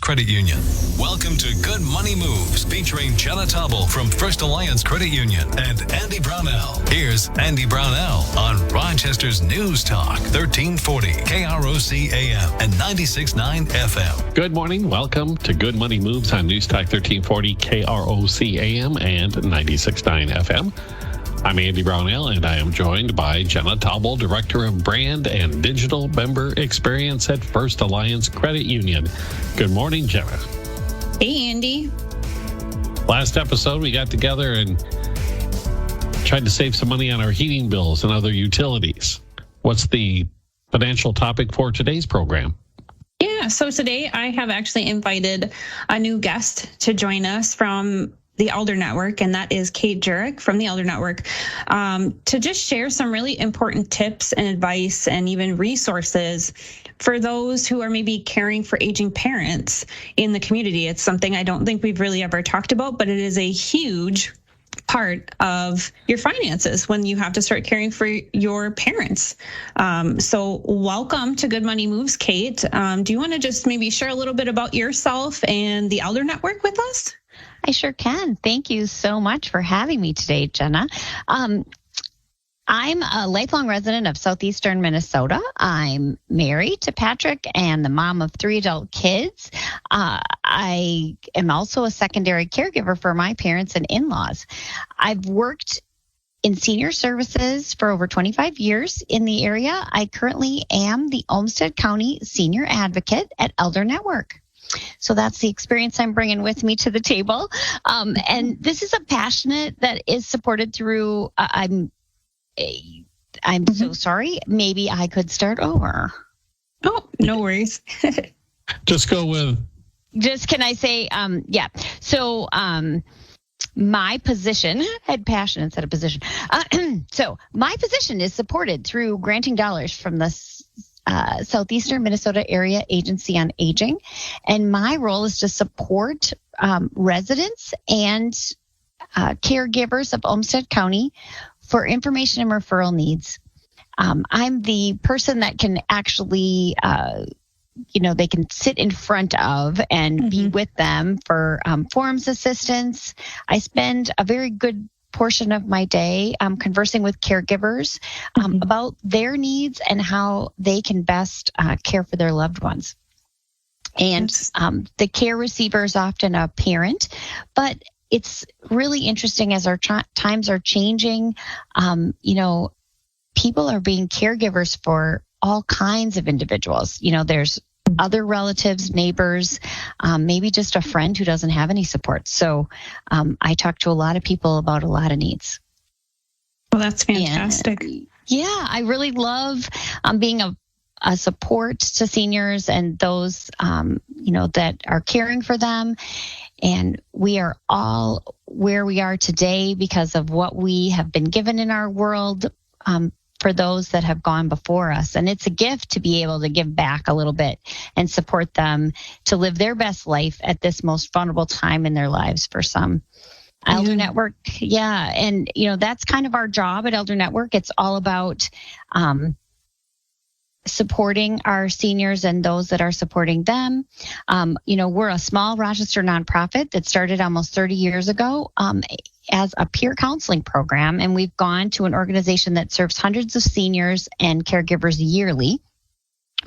Credit Union. Welcome to Good Money Moves, featuring Jenna Taubel from First Alliance Credit Union and Andy Brownell. Here's Andy Brownell on Rochester's News Talk, 1340 KROC AM and 96.9 FM. Good morning. Welcome to Good Money Moves on News Talk, 1340 KROC AM and 96.9 FM. I'm Andy Brownell, and I am joined by Jenna Taubel, Director of Brand and Digital Member Experience at First Alliance Credit Union. Good morning, Jenna. Hey, Andy. Last episode, we got together and tried to save some money on our heating bills and other utilities. What's the financial topic for today's program? Yeah, so today I have actually invited a new guest to join us from the Elder Network, and that is Kate Jiric from the Elder Network, to just share some really important tips and advice and even resources for those who are maybe caring for aging parents in the community. It's something I don't think we've really ever talked about, but it is a huge part of your finances when you have to start caring for your parents. So welcome to Good Money Moves, Kate. Do you want to just maybe share a little bit about yourself and the Elder Network with us? I sure can. Thank you so much for having me today, Jenna. I'm a lifelong resident of southeastern Minnesota. I'm married to Patrick and the mom of 3 adult kids. I am also a secondary caregiver for my parents and in-laws. I've worked in senior services for over 25 years in the area. I currently am the Olmsted County Senior Advocate at Elder Network. So that's the experience I'm bringing with me to the table. And this is a passionate that is supported through, I'm so sorry. Maybe I could start over. Oh, no worries. Just go with. Can I say, yeah. So my position, I had passion instead of position. So my position is supported through granting dollars from the Southeastern Minnesota Area Agency on Aging. And my role is to support residents and caregivers of Olmsted County for information and referral needs. I'm the person that can actually, they can sit in front of and be with them for forms assistance. I spend a very good portion of my day conversing with caregivers about their needs and how they can best care for their loved ones. And the care receiver is often a parent, but it's really interesting as our times are changing. People are being caregivers for all kinds of individuals. There's other relatives, neighbors, maybe just a friend who doesn't have any support. So I talk to a lot of people about a lot of needs. Well, that's fantastic. And, yeah, I really love being a support to seniors and those, that are caring for them. And we are all where we are today because of what we have been given in our world for those that have gone before us. And it's a gift to be able to give back a little bit and support them to live their best life at this most vulnerable time in their lives for some. Elder Network, yeah. And, that's kind of our job at Elder Network. It's all about supporting our seniors and those that are supporting them. We're a small Rochester nonprofit that started almost 30 years ago as a peer counseling program, and we've gone to an organization that serves hundreds of seniors and caregivers yearly.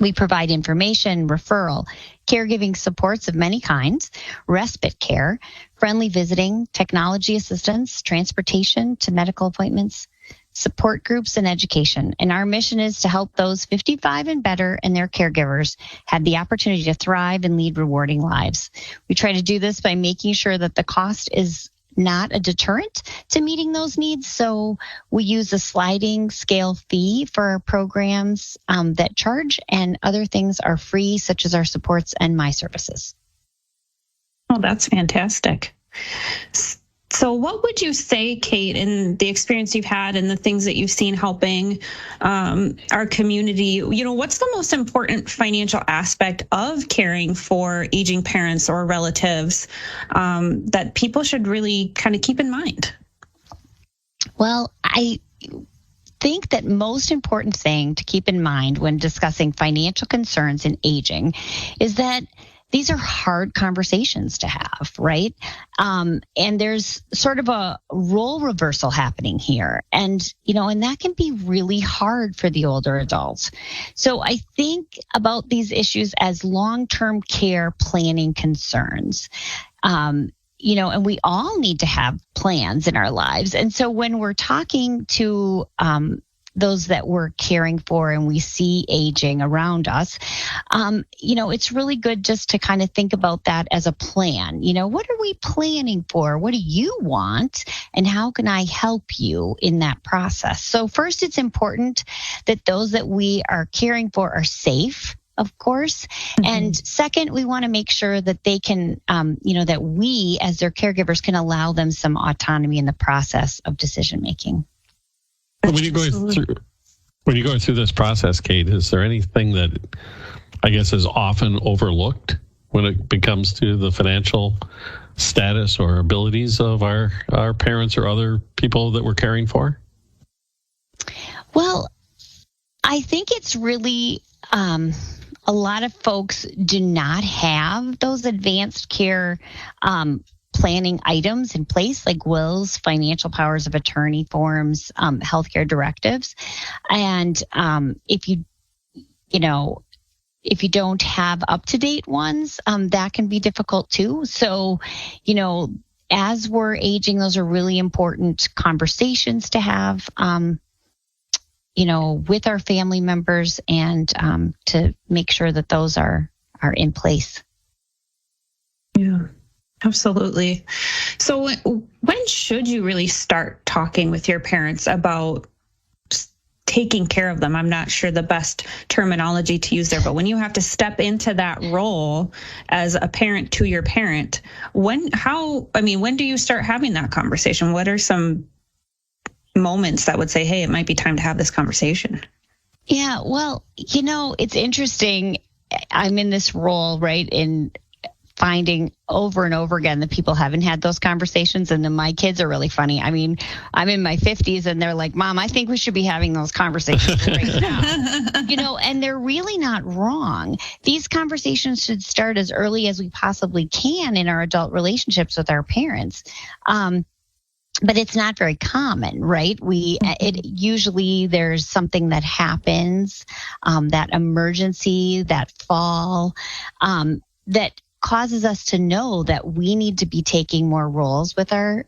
We provide information, referral, caregiving supports of many kinds, respite care, friendly visiting, technology assistance, transportation to medical appointments, support groups, and education. And our mission is to help those 55 and better and their caregivers have the opportunity to thrive and lead rewarding lives. We try to do this by making sure that the cost is not a deterrent to meeting those needs. So we use a sliding scale fee for our programs that charge, and other things are free, such as our supports and my services. Oh, that's fantastic. So what would you say, Kate, in the experience you've had and the things that you've seen helping our community, what's the most important financial aspect of caring for aging parents or relatives that people should really kind of keep in mind? Well, I think that most important thing to keep in mind when discussing financial concerns in aging is that these are hard conversations to have, right? And there's sort of a role reversal happening here. And, and that can be really hard for the older adults. So I think about these issues as long-term care planning concerns. And we all need to have plans in our lives. And so when we're talking to those that we're caring for and we see aging around us, it's really good just to kind of think about that as a plan. What are we planning for? What do you want? And how can I help you in that process? So first, it's important that those that we are caring for are safe, of course. Mm-hmm. And second, we want to make sure that they can, that we as their caregivers can allow them some autonomy in the process of decision making. When you're going through this process, Kate, is there anything that I guess is often overlooked when it comes to the financial status or abilities of our parents or other people that we're caring for? Well, I think it's really a lot of folks do not have those advanced care planning items in place, like wills, financial powers of attorney forms, healthcare directives. And if you don't have up-to-date ones, that can be difficult too. So, as we're aging, those are really important conversations to have, with our family members, and to make sure that those are in place. Yeah. Absolutely. So when should you really start talking with your parents about taking care of them? I'm not sure the best terminology to use there, but when you have to step into that role as a parent to your parent, when do you start having that conversation? What are some moments that would say, hey, it might be time to have this conversation? Yeah, well, it's interesting. I'm in this role, right, in finding over and over again that people haven't had those conversations. And then my kids are really funny. I mean, I'm in my 50s and they're like, Mom, I think we should be having those conversations right now. And they're really not wrong. These conversations should start as early as we possibly can in our adult relationships with our parents. But it's not very common, right? Usually there's something that happens, that emergency, that fall, that causes us to know that we need to be taking more roles with our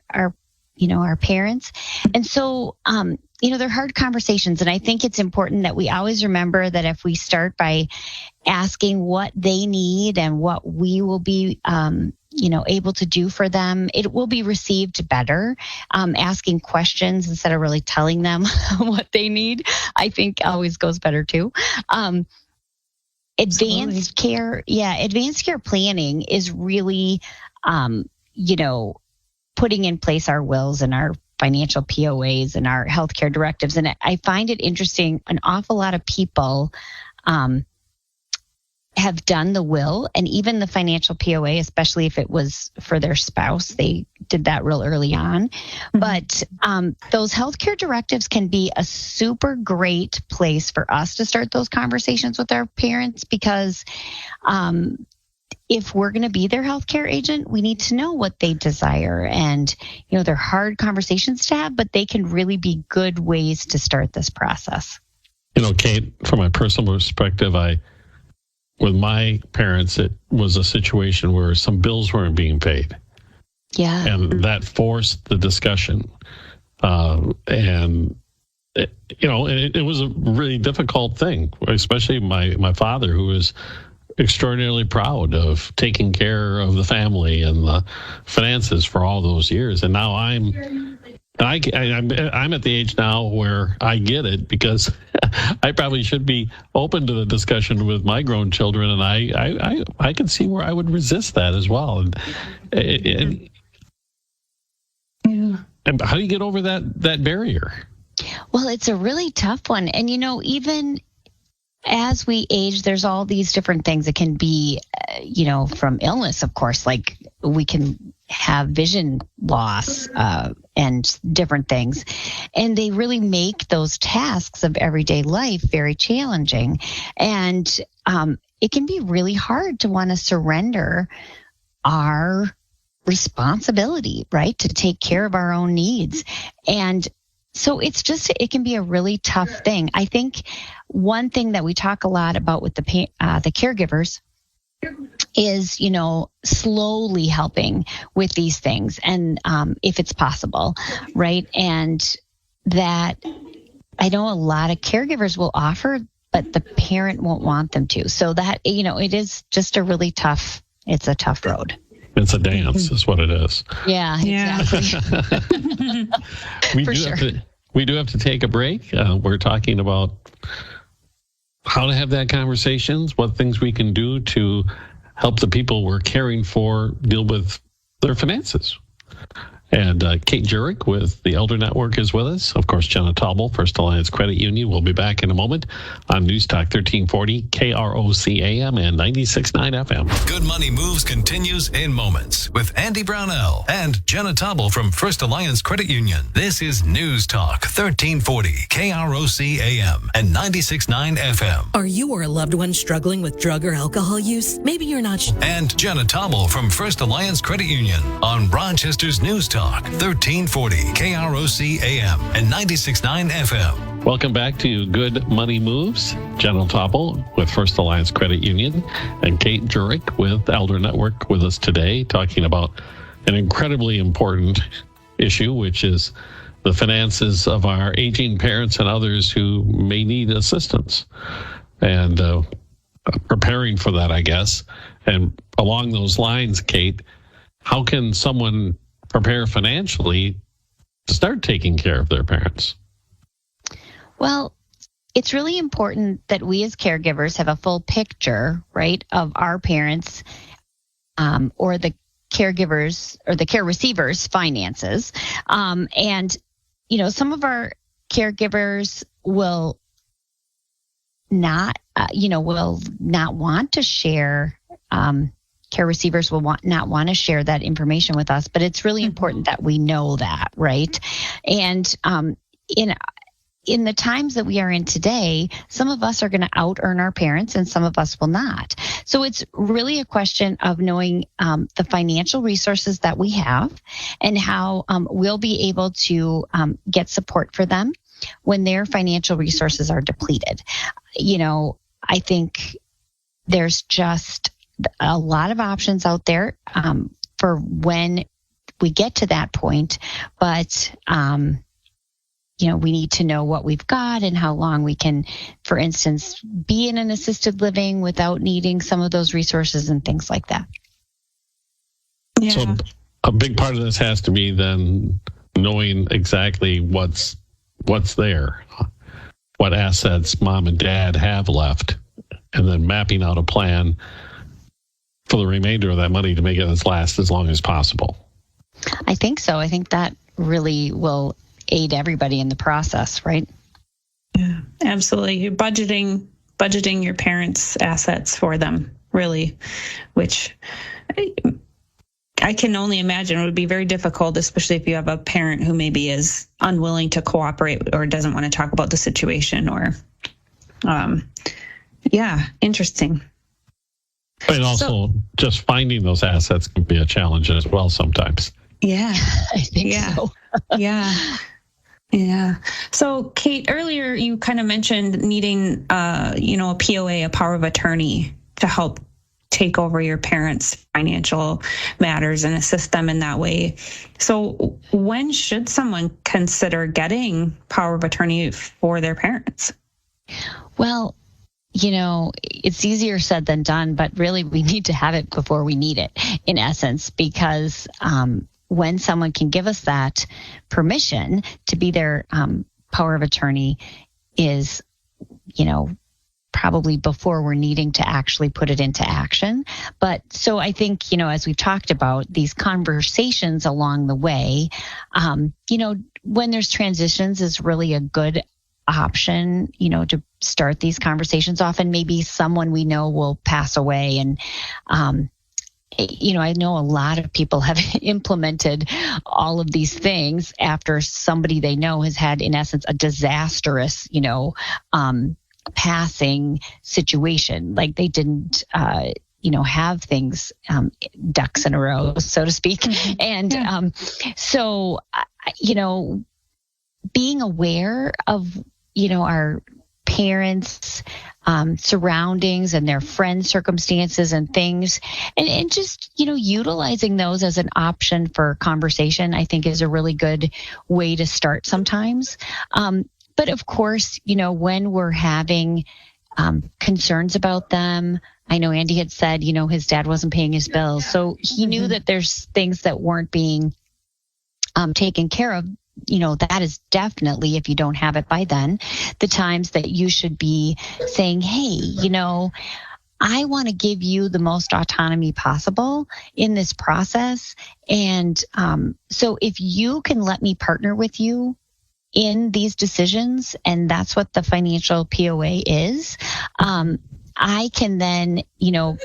parents. And so, they're hard conversations. And I think it's important that we always remember that if we start by asking what they need and what we will be, able to do for them, it will be received better. Asking questions instead of really telling them what they need, I think always goes better too. Advanced care planning is really, putting in place our wills and our financial POAs and our healthcare directives. And I find it interesting, an awful lot of people have done the will and even the financial POA, especially if it was for their spouse. They did that real early on. Mm-hmm. But those healthcare directives can be a super great place for us to start those conversations with our parents, because if we're going to be their healthcare agent, we need to know what they desire. And, they're hard conversations to have, but they can really be good ways to start this process. Kate, from my personal perspective, with my parents, it was a situation where some bills weren't being paid. Yeah. And that forced the discussion. And it was a really difficult thing, especially my father, who was extraordinarily proud of taking care of the family and the finances for all those years. And now I'm at the age now where I get it, because I probably should be open to the discussion with my grown children, and I can see where I would resist that as well. And how do you get over that barrier? Well, it's a really tough one. And, even as we age, there's all these different things. It can be, from illness, of course, like we can have vision loss and different things. And they really make those tasks of everyday life very challenging. And it can be really hard to want to surrender our responsibility, right, to take care of our own needs. And so it can be a really tough thing. I think one thing that we talk a lot about with the caregivers is, slowly helping with these things, and if it's possible, right? And that I know a lot of caregivers will offer, but the parent won't want them to. So that, it is just a really tough road. It's a dance, is what it is. Yeah, exactly. We do have to take a break. We're talking about how to have that conversations, what things we can do to help the people we're caring for deal with their finances. And Kate Jiric with the Elder Network is with us. Of course, Jenna Taubel, First Alliance Credit Union. We'll be back in a moment on News Talk 1340, KROC AM and 96.9 FM. Good Money Moves continues in moments with Andy Brownell and Jenna Taubel from First Alliance Credit Union. This is News Talk 1340, KROC AM and 96.9 FM. Are you or a loved one struggling with drug or alcohol use? Maybe you're not. And Jenna Taubel from First Alliance Credit Union on Rochester's News Talk 1340, KROC AM and 96.9 FM. Welcome back to Good Money Moves. Jenna Taubel with First Alliance Credit Union and Kate Jiric with Elder Network with us today, talking about an incredibly important issue, which is the finances of our aging parents and others who may need assistance, and preparing for that, I guess. And along those lines, Kate, how can someone prepare financially to start taking care of their parents? Well, it's really important that we as caregivers have a full picture, right, of our parents or the caregivers or the care receivers' finances. And, some of our caregivers will not want to share. Care receivers will not want to share that information with us, but it's really important that we know that, right? And in the times that we are in today, some of us are going to out earn our parents and some of us will not. So it's really a question of knowing the financial resources that we have and how we'll be able to get support for them when their financial resources are depleted. I think there's just a lot of options out there for when we get to that point, but we need to know what we've got and how long we can, for instance, be in an assisted living without needing some of those resources and things like that. Yeah. So a big part of this has to be then knowing exactly what's there, what assets mom and dad have left, and then mapping out a plan for the remainder of that money to make it last as long as possible. I think so. I think that really will aid everybody in the process, right? Yeah, absolutely. You're budgeting your parents' assets for them, really, which I can only imagine would be very difficult, especially if you have a parent who maybe is unwilling to cooperate or doesn't want to talk about the situation or, interesting. And also, just finding those assets can be a challenge as well sometimes. Yeah, I think so. Yeah. So, Kate, earlier you kind of mentioned needing, a POA, a power of attorney, to help take over your parents' financial matters and assist them in that way. So, when should someone consider getting power of attorney for their parents? Well, it's easier said than done, but really we need to have it before we need it, in essence, because when someone can give us that permission to be their power of attorney is, probably before we're needing to actually put it into action. But so I think, as we've talked about, these conversations along the way, when there's transitions is really a good option, to start these conversations off. And maybe someone we know will pass away. And, I know a lot of people have implemented all of these things after somebody they know has had, in essence, a disastrous, passing situation. Like they didn't, have things, ducks in a row, so to speak. Mm-hmm. And so, being aware of, our parents' surroundings and their friends' circumstances and things, and just, utilizing those as an option for conversation, I think is a really good way to start sometimes. But of course, when we're having concerns about them, I know Andy had said, his dad wasn't paying his bills. So he knew that there's things that weren't being taken care of. That is definitely, if you don't have it by then, the times that you should be saying, hey, I want to give you the most autonomy possible in this process. And so if you can let me partner with you in these decisions, and that's what the financial POA is, I can then,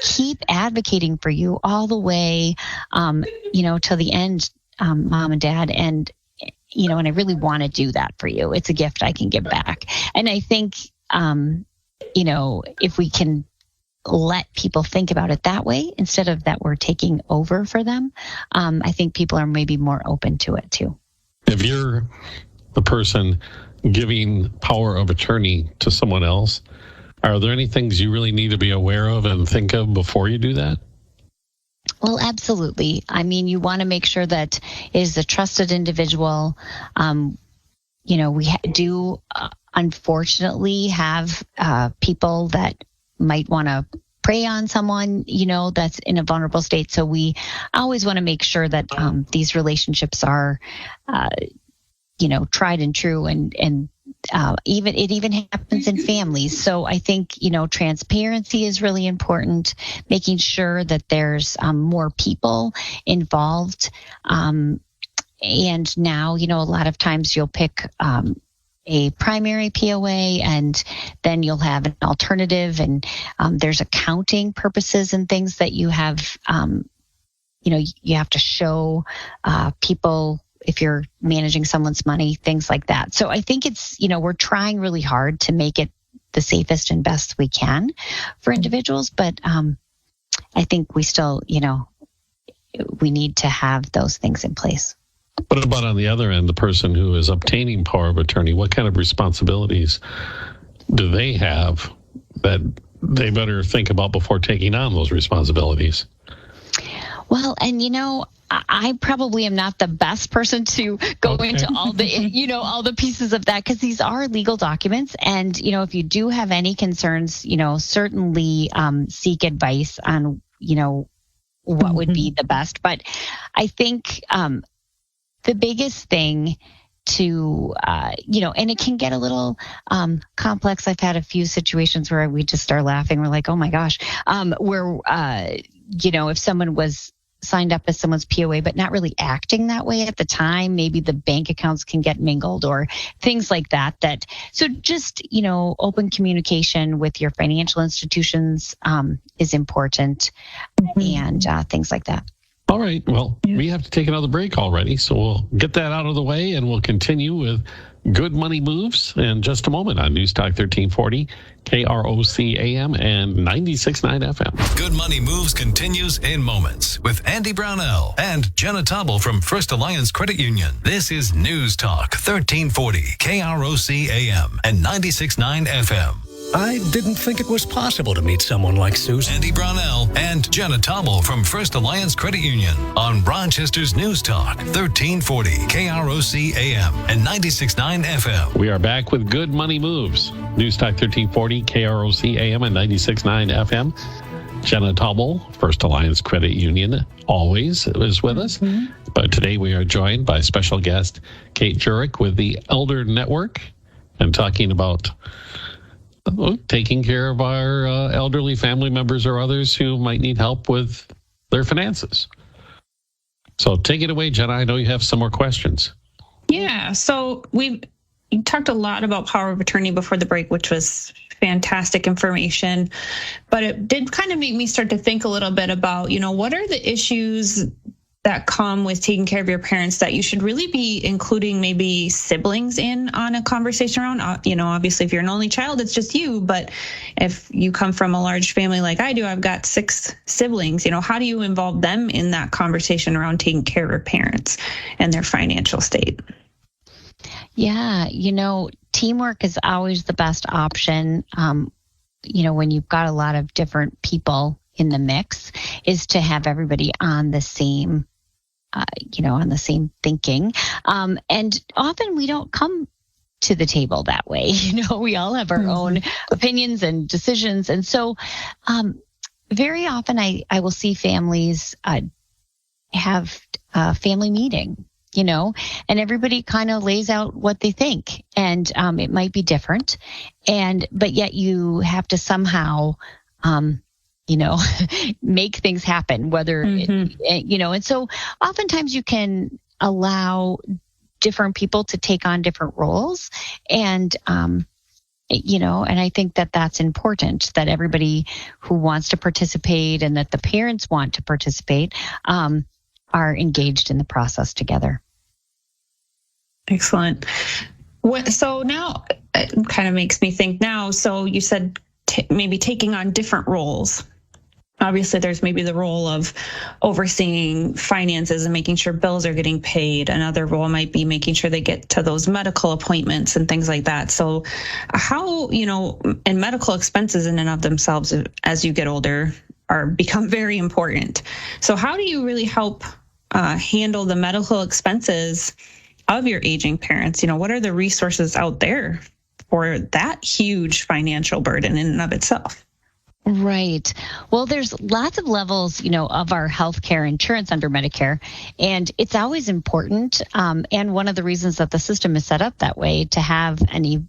keep advocating for you all the way, till the end, Mom and Dad. And I really want to do that for you. It's a gift I can give back. And I think, if we can let people think about it that way, instead of that we're taking over for them, I think people are maybe more open to it too. If you're the person giving power of attorney to someone else, are there any things you really need to be aware of and think of before you do that? Well, absolutely. I mean, you want to make sure that it is a trusted individual. We do unfortunately have people that might want to prey on someone, that's in a vulnerable state. So we always want to make sure that these relationships are, tried and true, and even happens in families. So I think, transparency is really important, making sure that there's more people involved. And now, a lot of times you'll pick a primary POA, and then you'll have an alternative, and there's accounting purposes and things that you have, you have to show people if you're managing someone's money, things like that. So I think it's, we're trying really hard to make it the safest and best we can for individuals. But I think we still, we need to have those things in place. What about on the other end, the person who is obtaining power of attorney? What kind of responsibilities do they have that they better think about before taking on those responsibilities? Well, and I probably am not the best person to go into all the, all the pieces of that, because these are legal documents. And, if you do have any concerns, certainly seek advice on, what would be the best. But I think the biggest thing to, and it can get a little complex. I've had a few situations where we just start laughing. We're like, oh my gosh, where, if someone was signed up as someone's POA, but not really acting that way at the time, maybe the bank accounts can get mingled or things like that. So just, open communication with your financial institutions is important, and things like that. All right. Well, we have to take another break already, so we'll get that out of the way, and we'll continue with Good Money Moves in just a moment on News Talk 1340, KROC AM and 96.9 FM. Good Money Moves continues in moments with Andy Brownell and Jenna Taubel from First Alliance Credit Union. This is News Talk 1340, KROC AM and 96.9 FM. I didn't think it was possible to meet someone like Susan. Andy Brownell and Jenna Taubel from First Alliance Credit Union on Rochester's News Talk 1340 KROC AM and 96.9 FM. We are back with Good Money Moves. News Talk 1340 KROC AM and 96.9 FM. Jenna Taubel, First Alliance Credit Union, always is with us. But today we are joined by special guest Kate Jiric with the Elder Network, and talking about taking care of our elderly family members or others who might need help with their finances. So take it away, Jenna. I know you have some more questions. Yeah, so you talked a lot about power of attorney before the break, which was fantastic information, but it did kind of make me start to think a little bit about, what are the issues that come with taking care of your parents that you should really be including maybe siblings in on a conversation around? Obviously, if you're an only child, it's just you. But if you come from a large family like I do, I've got 6 siblings. How do you involve them in that conversation around taking care of your parents and their financial state? Yeah, teamwork is always the best option. When you've got a lot of different people in the mix, is to have everybody on the same, on the same thinking. And often we don't come to the table that way. We all have our own opinions and decisions. And so very often I will see families have a family meeting, and everybody kind of lays out what they think. And it might be different. But yet you have to somehow, make things happen, whether, and so oftentimes you can allow different people to take on different roles. And, and I think that that's important, that everybody who wants to participate and that the parents want to participate are engaged in the process together. Excellent. So now it kind of makes me think now. So you said maybe taking on different roles. Obviously, there's maybe the role of overseeing finances and making sure bills are getting paid. Another role might be making sure they get to those medical appointments and things like that. So how, and medical expenses in and of themselves, as you get older, become very important. So how do you really help handle the medical expenses of your aging parents? What are the resources out there for that huge financial burden in and of itself? Right. Well, there's lots of levels, of our healthcare insurance under Medicare, and it's always important. And one of the reasons that the system is set up that way to have an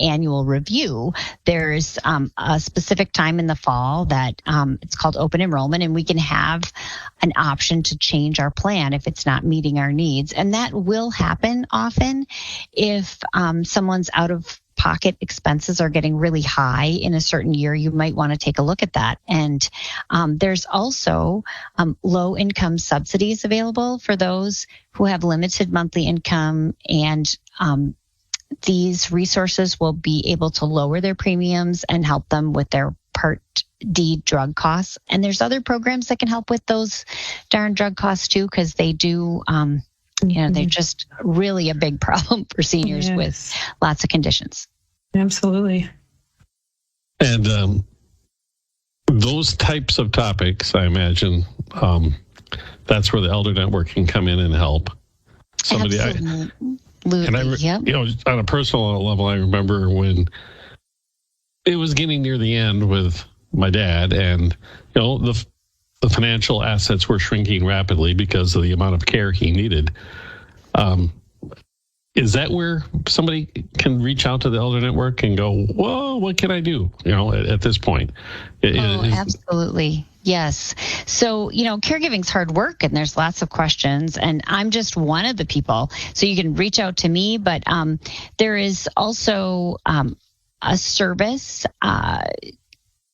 annual review. There's a specific time in the fall that it's called open enrollment, and we can have an option to change our plan if it's not meeting our needs. And that will happen often if someone's out of pocket expenses are getting really high in a certain year. You might want to take a look at that. And there's also low income subsidies available for those who have limited monthly income, and these resources will be able to lower their premiums and help them with their Part D drug costs. And there's other programs that can help with those darn drug costs too, because they do, they're just really a big problem for seniors with lots of conditions. Absolutely. And those types of topics, I imagine, that's where the Elder Network can come in and help. Absolutely. And on a personal level, I remember when it was getting near the end with my dad, and the financial assets were shrinking rapidly because of the amount of care he needed. Is that where somebody can reach out to the Elder Network and go, whoa, what can I do? At this point. Absolutely. Yes. So, caregiving's hard work, and there's lots of questions, and I'm just one of the people. So you can reach out to me, but there is also a service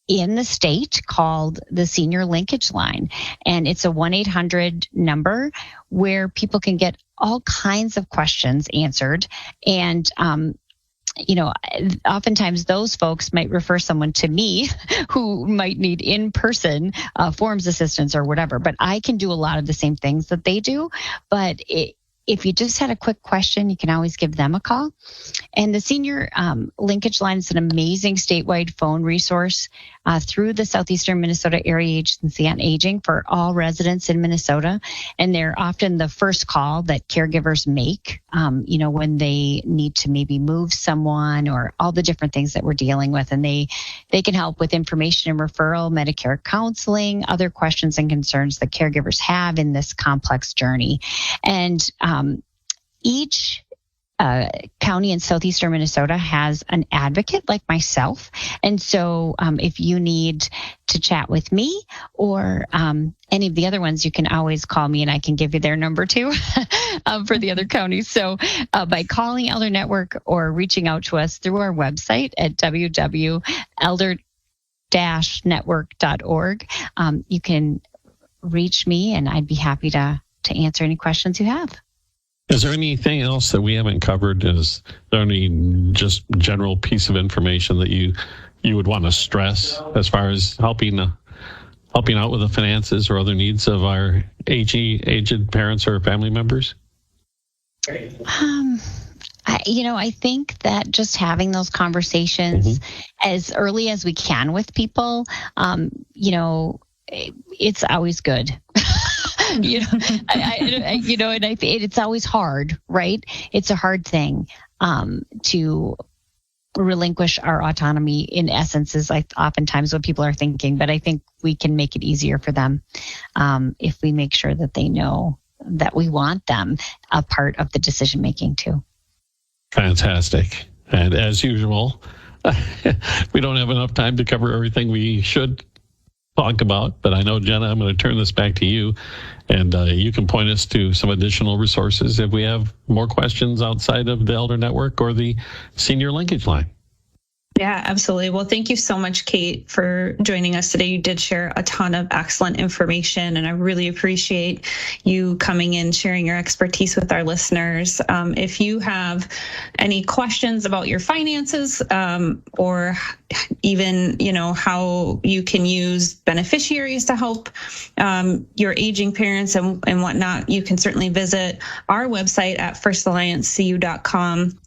in the state called the Senior Linkage Line. And it's a 1-800 number where people can get all kinds of questions answered. And, oftentimes those folks might refer someone to me who might need in-person forms assistance or whatever. But I can do a lot of the same things that they do. But if you just had a quick question, you can always give them a call. And the Senior Linkage Line is an amazing statewide phone resource through the Southeastern Minnesota Area Agency on Aging for all residents in Minnesota. And they're often the first call that caregivers make, when they need to maybe move someone or all the different things that we're dealing with. And they can help with information and referral, Medicare counseling, other questions and concerns that caregivers have in this complex journey. And each county in southeastern Minnesota has an advocate like myself. And so if you need to chat with me or any of the other ones, you can always call me and I can give you their number too for the other counties. So by calling Elder Network or reaching out to us through our website at www.elder-network.org, you can reach me and I'd be happy to to answer any questions you have. Is there anything else that we haven't covered? Is there any just general piece of information that you would want to stress as far as helping out with the finances or other needs of our aged parents or family members? I think that just having those conversations as early as we can with people, it's always good. And it's always hard, right? It's a hard thing to relinquish our autonomy, in essence, is like oftentimes what people are thinking. But I think we can make it easier for them if we make sure that they know that we want them a part of the decision making too. Fantastic. And as usual, we don't have enough time to cover everything we should talk about, but I know, Jenna, I'm going to turn this back to you, and you can point us to some additional resources if we have more questions outside of the Elder Network or the Senior Linkage Line. Yeah, absolutely. Well, thank you so much, Kate, for joining us today. You did share a ton of excellent information, and I really appreciate you coming in, sharing your expertise with our listeners. If you have any questions about your finances or even, how you can use beneficiaries to help your aging parents and whatnot, you can certainly visit our website at firstalliancecu.com.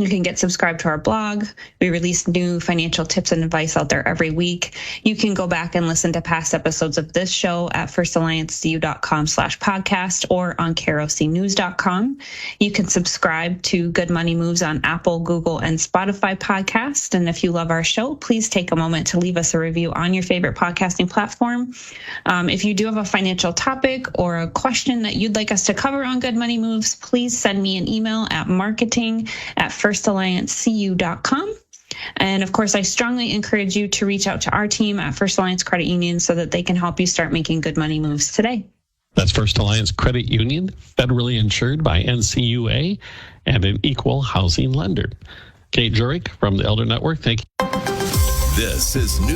You can get subscribed to our blog. We release new financial tips and advice out there every week. You can go back and listen to past episodes of this show at firstalliancecu.com/podcast or on kerocnews.com. You can subscribe to Good Money Moves on Apple, Google, and Spotify podcast. And if you love our show, please take a moment to leave us a review on your favorite podcasting platform. If you do have a financial topic or a question that you'd like us to cover on Good Money Moves, please send me an email at marketing@firstalliancecu.com. And of course, I strongly encourage you to reach out to our team at First Alliance Credit Union so that they can help you start making good money moves today. That's First Alliance Credit Union, federally insured by NCUA and an equal housing lender. Kate Jiric from the Elder Network, thank you. This is New